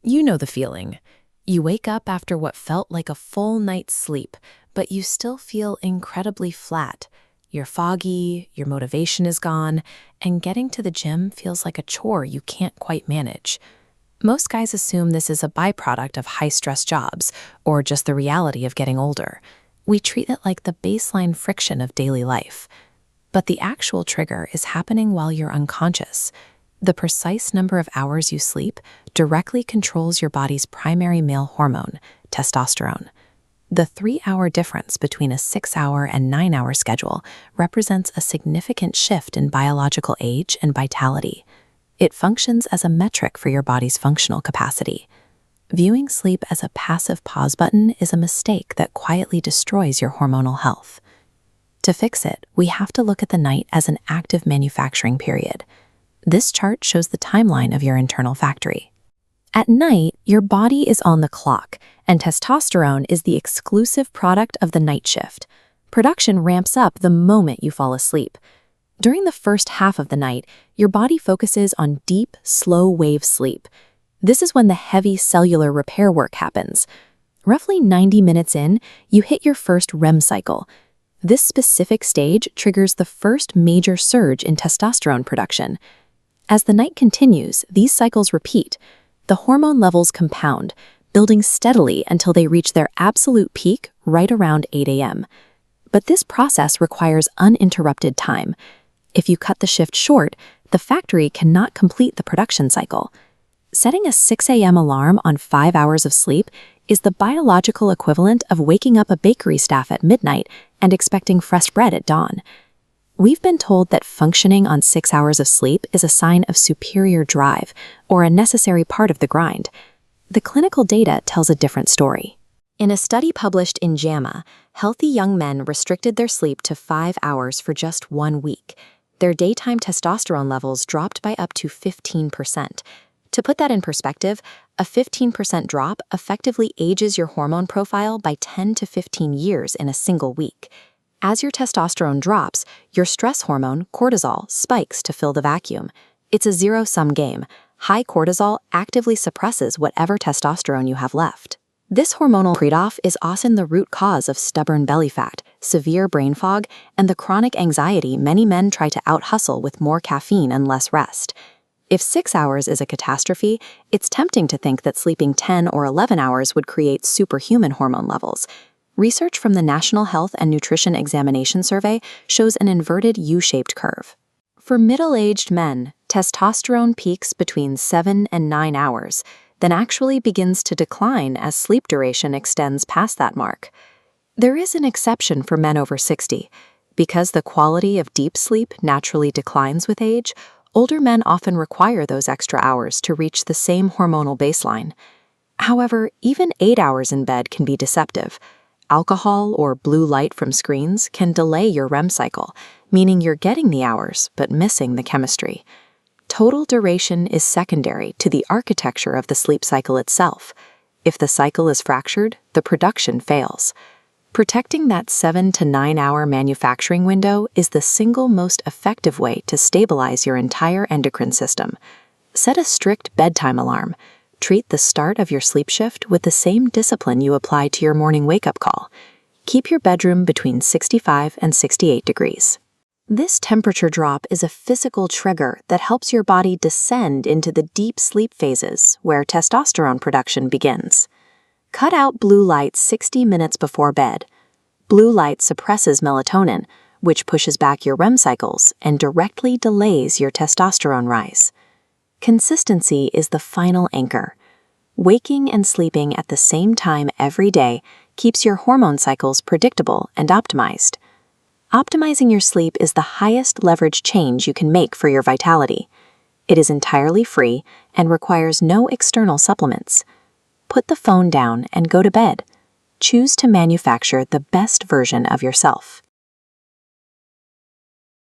You know the feeling. You wake up after what felt like a full night's sleep, but you still feel incredibly flat. You're foggy, your motivation is gone, and getting to the gym feels like a chore you can't quite manage. Most guys assume this is a byproduct of high-stress jobs, or just the reality of getting older. We treat it like the baseline friction of daily life. But the actual trigger is happening while you're unconscious. The precise number of hours you sleep directly controls your body's primary male hormone, testosterone. The 3-hour difference between a 6-hour and 9-hour schedule represents a significant shift in biological age and vitality. It functions as a metric for your body's functional capacity. Viewing sleep as a passive pause button is a mistake that quietly destroys your hormonal health. To fix it, we have to look at the night as an active manufacturing period. This chart shows the timeline of your internal factory. At night, your body is on the clock, and testosterone is the exclusive product of the night shift. Production ramps up the moment you fall asleep. During the first half of the night, your body focuses on deep, slow-wave sleep. This is when the heavy cellular repair work happens. Roughly 90 minutes in, you hit your first REM cycle. This specific stage triggers the first major surge in testosterone production. As the night continues, these cycles repeat. The hormone levels compound, building steadily until they reach their absolute peak right around 8 a.m. But this process requires uninterrupted time. If you cut the shift short, the factory cannot complete the production cycle. Setting a 6 a.m. alarm on 5 hours of sleep is the biological equivalent of waking up a bakery staff at midnight and expecting fresh bread at dawn. We've been told that functioning on 6 hours of sleep is a sign of superior drive or a necessary part of the grind. The clinical data tells a different story. In a study published in JAMA, healthy young men restricted their sleep to 5 hours for just 1 week. Their daytime testosterone levels dropped by up to 15%. To put that in perspective, a 15% drop effectively ages your hormone profile by 10 to 15 years in a single week. As your testosterone drops, your stress hormone, cortisol, spikes to fill the vacuum. It's a zero-sum game. High cortisol actively suppresses whatever testosterone you have left. This hormonal trade-off is often the root cause of stubborn belly fat, severe brain fog, and the chronic anxiety many men try to out-hustle with more caffeine and less rest. If 6 hours is a catastrophe, it's tempting to think that sleeping 10 or 11 hours would create superhuman hormone levels. Research from the National Health and Nutrition Examination Survey shows an inverted U-shaped curve. For middle-aged men, testosterone peaks between 7 and 9 hours, then actually begins to decline as sleep duration extends past that mark. There is an exception for men over 60. Because the quality of deep sleep naturally declines with age, older men often require those extra hours to reach the same hormonal baseline. However, even 8 hours in bed can be deceptive. Alcohol or blue light from screens can delay your REM cycle, meaning you're getting the hours but missing the chemistry. Total duration is secondary to the architecture of the sleep cycle itself. If the cycle is fractured, the production fails. Protecting that 7 to 9 hour manufacturing window is the single most effective way to stabilize your entire endocrine system. Set a strict bedtime alarm. Treat the start of your sleep shift with the same discipline you apply to your morning wake-up call. Keep your bedroom between 65 and 68 degrees. This temperature drop is a physical trigger that helps your body descend into the deep sleep phases where testosterone production begins. Cut out blue light 60 minutes before bed. Blue light suppresses melatonin, which pushes back your REM cycles and directly delays your testosterone rise. Consistency is the final anchor. Waking and sleeping at the same time every day keeps your hormone cycles predictable and optimized. Optimizing your sleep is the highest leverage change you can make for your vitality. It is entirely free and requires no external supplements. Put the phone down and go to bed. Choose to manufacture the best version of yourself.